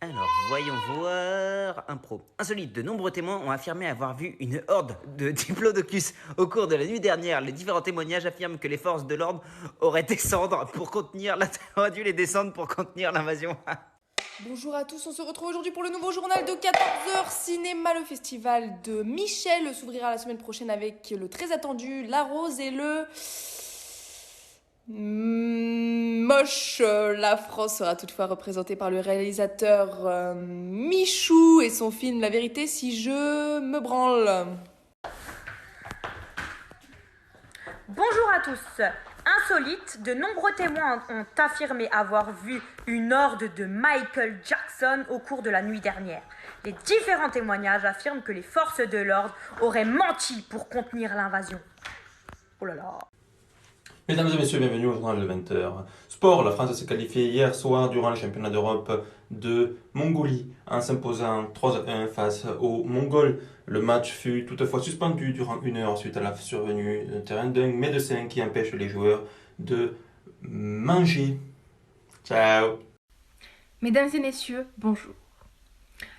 Alors, voyons voir. Impro. Insolite, de nombreux témoins ont affirmé avoir vu une horde de diplodocus au cours de la nuit dernière. Les différents témoignages affirment que les forces de l'ordre auraient dû les descendre pour contenir l'invasion. Bonjour à tous, on se retrouve aujourd'hui pour le nouveau journal de 14h Cinéma. Le festival de Michel s'ouvrira la semaine prochaine avec le très attendu La Rose et le... moche. La France sera toutefois représentée par le réalisateur Michou et son film La Vérité si je me branle. Bonjour à tous. Insolite, de nombreux témoins ont affirmé avoir vu une horde de Michael Jackson au cours de la nuit dernière. Les différents témoignages affirment que les forces de l'ordre auraient menti pour contenir l'invasion. Oh là là. Mesdames et messieurs, bienvenue au journal de 20h. Sport, la France s'est qualifiée hier soir durant les championnats d'Europe de Mongolie en s'imposant 3-1 face aux Mongols. Le match fut toutefois suspendu durant 1 heure suite à la survenue d'un terrain d'un médecin qui empêche les joueurs de manger. Ciao. Mesdames et messieurs, bonjour.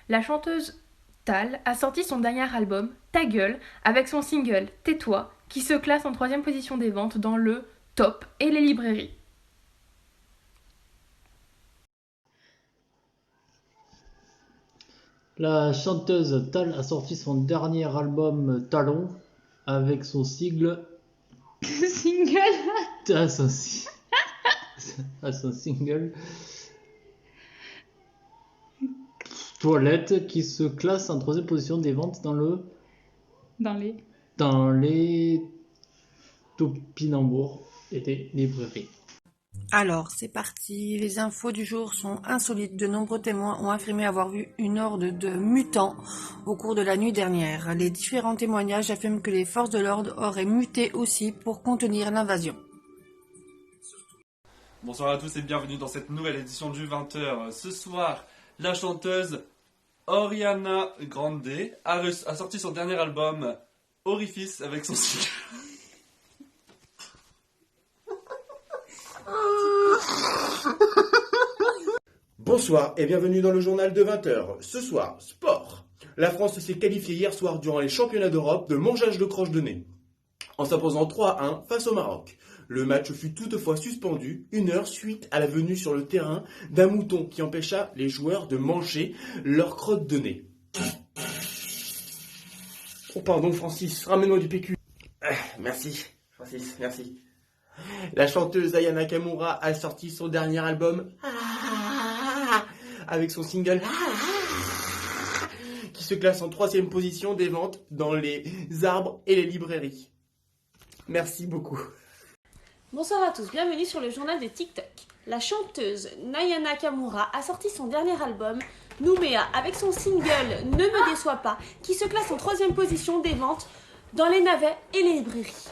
La chanteuse Tal a sorti son dernier album, Ta gueule, avec son single Tais-toi, qui se classe en 3e position des ventes dans le top et les librairies. La chanteuse Tal a sorti son dernier album Talon avec son single Toilette qui se classe en 3e position des ventes dans les topinambours et les librairies. Alors, c'est parti. Les infos du jour sont insolites. De nombreux témoins ont affirmé avoir vu une horde de mutants au cours de la nuit dernière. Les différents témoignages affirment que les forces de l'ordre auraient muté aussi pour contenir l'invasion. Bonsoir à tous et bienvenue dans cette nouvelle édition du 20h. Ce soir, la chanteuse Ariana Grande a sorti son dernier album Orifice avec son single. Bonsoir et bienvenue dans le journal de 20h. Ce soir, sport. La France s'est qualifiée hier soir durant les championnats d'Europe de mangeage de croche de nez, en s'imposant 3-1 face au Maroc. Le match fut toutefois suspendu 1 heure suite à la venue sur le terrain d'un mouton qui empêcha les joueurs de manger leur crotte de nez. Oh pardon Francis, ramène-moi du PQ. Merci Francis, merci. La chanteuse Aya Nakamura a sorti son dernier album avec son single qui se classe en 3e position des ventes dans les arbres et les librairies. Merci beaucoup. Bonsoir à tous, bienvenue sur le journal de TikTok. La chanteuse Aya Nakamura a sorti son dernier album, Nouméa, avec son single Ne me déçois pas, qui se classe en 3e position des ventes dans les navets et les librairies.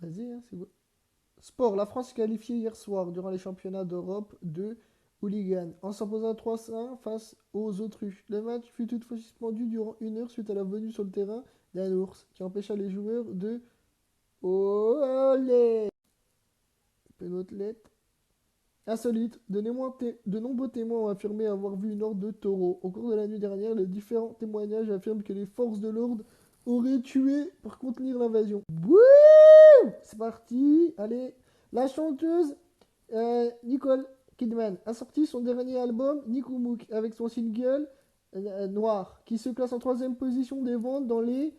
Vas-y, c'est bon. Sport, la France qualifiée hier soir durant les championnats d'Europe de hooligan en s'imposant 3-1 face aux autruches. Le match fut toutefois suspendu durant 1 heure suite à la venue sur le terrain d'un ours qui empêcha les joueurs de olé. Penottelette. Insolite, de nombreux témoins ont affirmé avoir vu une horde de taureaux. Au cours de la nuit dernière, les différents témoignages affirment que les forces de l'ordre auraient tué pour contenir l'invasion. Wouh! C'est parti. Allez, la chanteuse Nicole Kidman a sorti son dernier album Nikomouk avec son single Noir qui se classe en 3e position des ventes dans les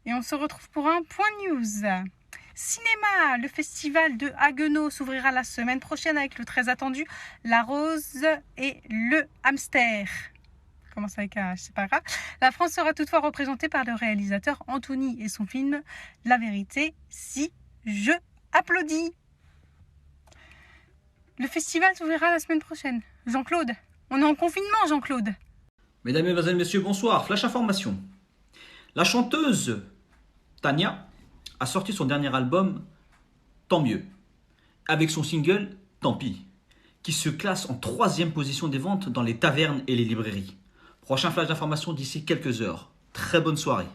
Et on se retrouve pour un point news. Cinéma, le festival de Haguenau s'ouvrira la semaine prochaine avec le très attendu La Rose et le Hamster. Commence avec un H, c'est pas grave. La France sera toutefois représentée par le réalisateur Anthony et son film La Vérité si je applaudis. Le festival s'ouvrira la semaine prochaine. Jean-Claude, on est en confinement, Jean-Claude. Mesdames, Mesdemoiselles, Messieurs, bonsoir. Flash information. La chanteuse Tania a sorti son dernier album Tant mieux, avec son single Tant pis, qui se classe en 3e position des ventes dans les tavernes et les librairies. Prochain flash d'information d'ici quelques heures. Très bonne soirée.